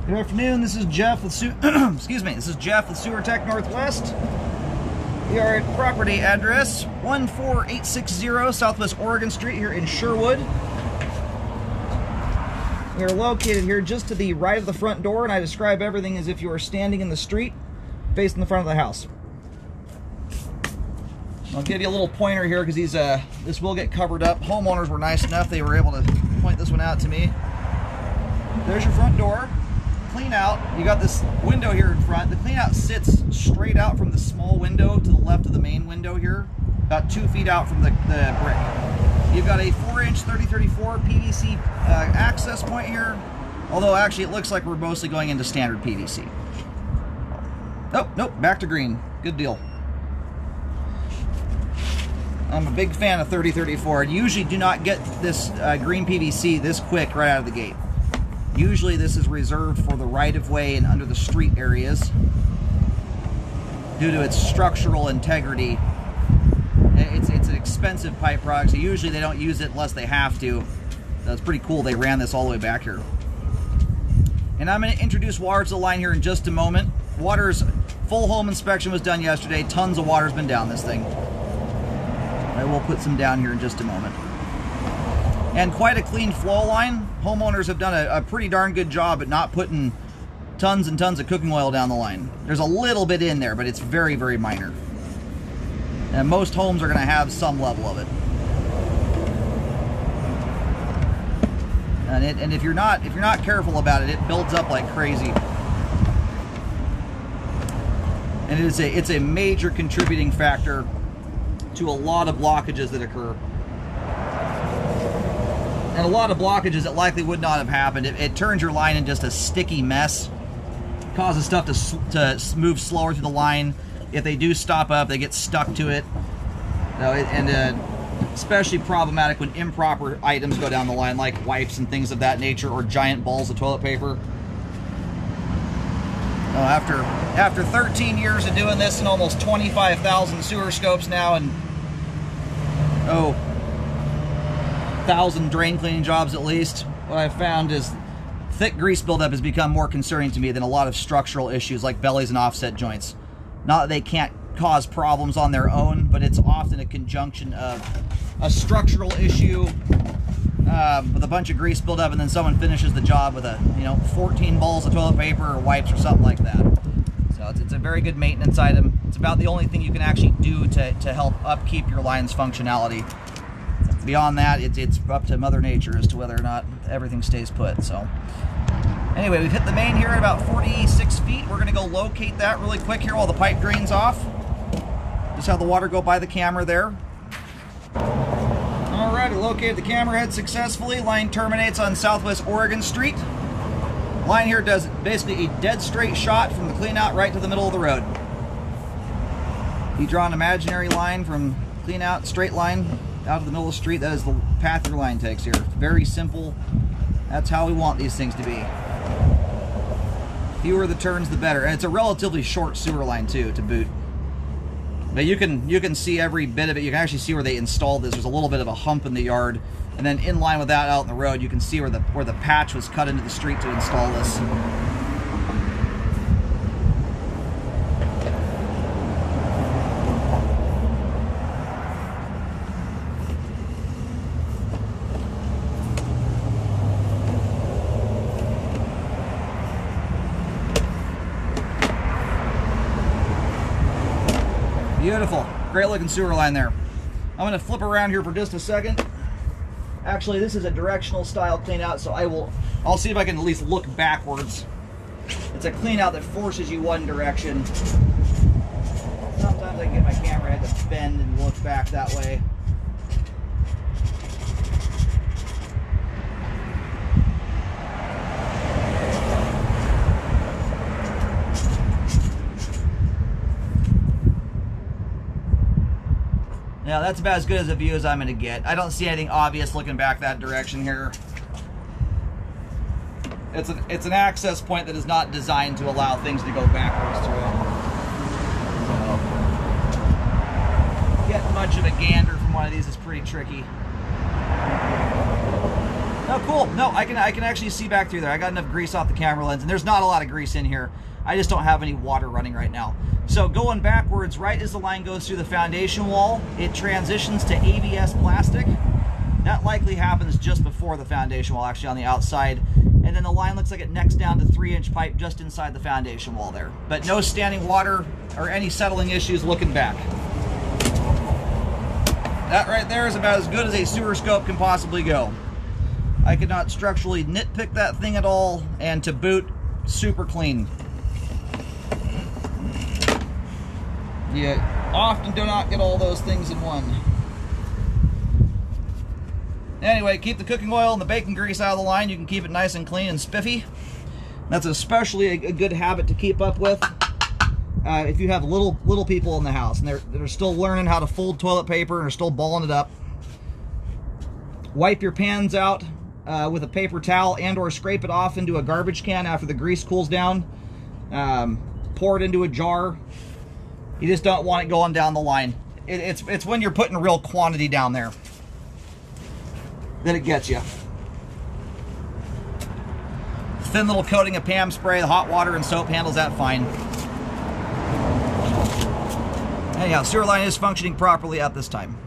Good afternoon. This is Jeff with excuse me. This is Jeff with Sewer Tech Northwest. We are at property address 14860 Southwest Oregon Street here in Sherwood. We are located here just to the right of the front door, and I describe everything as if you are standing in the street facing the front of the house. I'll give you a little pointer here because this will get covered up. Homeowners were nice enough; they were able to point this one out to me. There's your front door. Clean out. You got this window here in front. The clean out sits straight out from the small window to the left of the main window here, about 2 feet out from the brick. You've got a 4-inch 3034 PVC access point here, although actually it looks like we're mostly going into standard PVC. Oh, nope, back to green. Good deal. I'm a big fan of 3034. Usually do not get this green PVC this quick right out of the gate. Usually this is reserved for the right-of-way and under the street areas due to its structural integrity. It's an expensive pipe product, so usually they don't use it unless they have to. That's pretty cool they ran this all the way back here. And I'm going to introduce water to the line here in just a moment. Water's full home inspection was done yesterday. Tons of water's been down this thing. I will put some down here in just a moment. And quite a clean flow line. Homeowners have done a pretty darn good job at not putting tons and tons of cooking oil down the line. There's a little bit in there, but it's very, very minor. And most homes are going to have some level of it. And if you're not careful about it, it builds up like crazy. And it's a major contributing factor to a lot of blockages that occur. And a lot of blockages that likely would not have happened. It turns your line into just a sticky mess. Causes stuff to move slower through the line. If they do stop up, they get stuck to it. Especially problematic when improper items go down the line, like wipes and things of that nature, or giant balls of toilet paper. After 13 years of doing this and almost 25,000 sewer scopes now, and 1,000 drain cleaning jobs at least, what I've found is thick grease buildup has become more concerning to me than a lot of structural issues like bellies and offset joints. Not that they can't cause problems on their own, but it's often a conjunction of a structural issue with a bunch of grease buildup, and then someone finishes the job with 14 balls of toilet paper or wipes or something like that. So it's a very good maintenance item. It's about the only thing you can actually do to help upkeep your line's functionality. Beyond that, it's up to Mother Nature as to whether or not everything stays put. So anyway, we've hit the main here at about 46 feet. We're going to go locate that really quick here while the pipe drains off. Just have the water go by the camera there. Alright, we located the camera head successfully. Line terminates on Southwest Oregon Street. Line here does basically a dead straight shot from the clean out right to the middle of the road. You draw an imaginary line from clean out, straight line, out to the middle of the street. That is the path your line takes here. It's very simple. That's how we want these things to be. Fewer the turns, the better. And it's a relatively short sewer line too, to boot. But you can see every bit of it. You can actually see where they installed this. There's a little bit of a hump in the yard, and then in line with that, out in the road, you can see where the patch was cut into the street to install this. Beautiful. Great looking sewer line there. I'm going to flip around here for just a second. Actually, this is a directional style clean out, so I'll see if I can at least look backwards. It's a clean out that forces you one direction. Sometimes I can get my camera head to bend and look back that way. Now that's about as good as a view as I'm going to get. I don't see anything obvious looking back that direction here. It's an access point that is not designed to allow things to go backwards through it. So, getting much of a gander from one of these is pretty tricky. Oh, cool. No, I can actually see back through there. I got enough grease off the camera lens, and there's not a lot of grease in here. I just don't have any water running right now. So going backwards, right as the line goes through the foundation wall, it transitions to ABS plastic. That likely happens just before the foundation wall, actually on the outside. And then the line looks like it necks down to 3-inch pipe just inside the foundation wall there. But no standing water or any settling issues looking back. That right there is about as good as a sewer scope can possibly go. I could not structurally nitpick that thing at all, and to boot, super clean. You often do not get all those things in one. Anyway, keep the cooking oil and the bacon grease out of the line. You can keep it nice and clean and spiffy. That's especially a good habit to keep up with if you have little people in the house and they're still learning how to fold toilet paper and are still balling it up. Wipe your pans out with a paper towel and or scrape it off into a garbage can after the grease cools down. Pour it into a jar. You just don't want it going down the line. It's when you're putting real quantity down there that it gets you. Thin little coating of Pam spray, the hot water and soap handles that fine. Anyhow, sewer line is functioning properly at this time.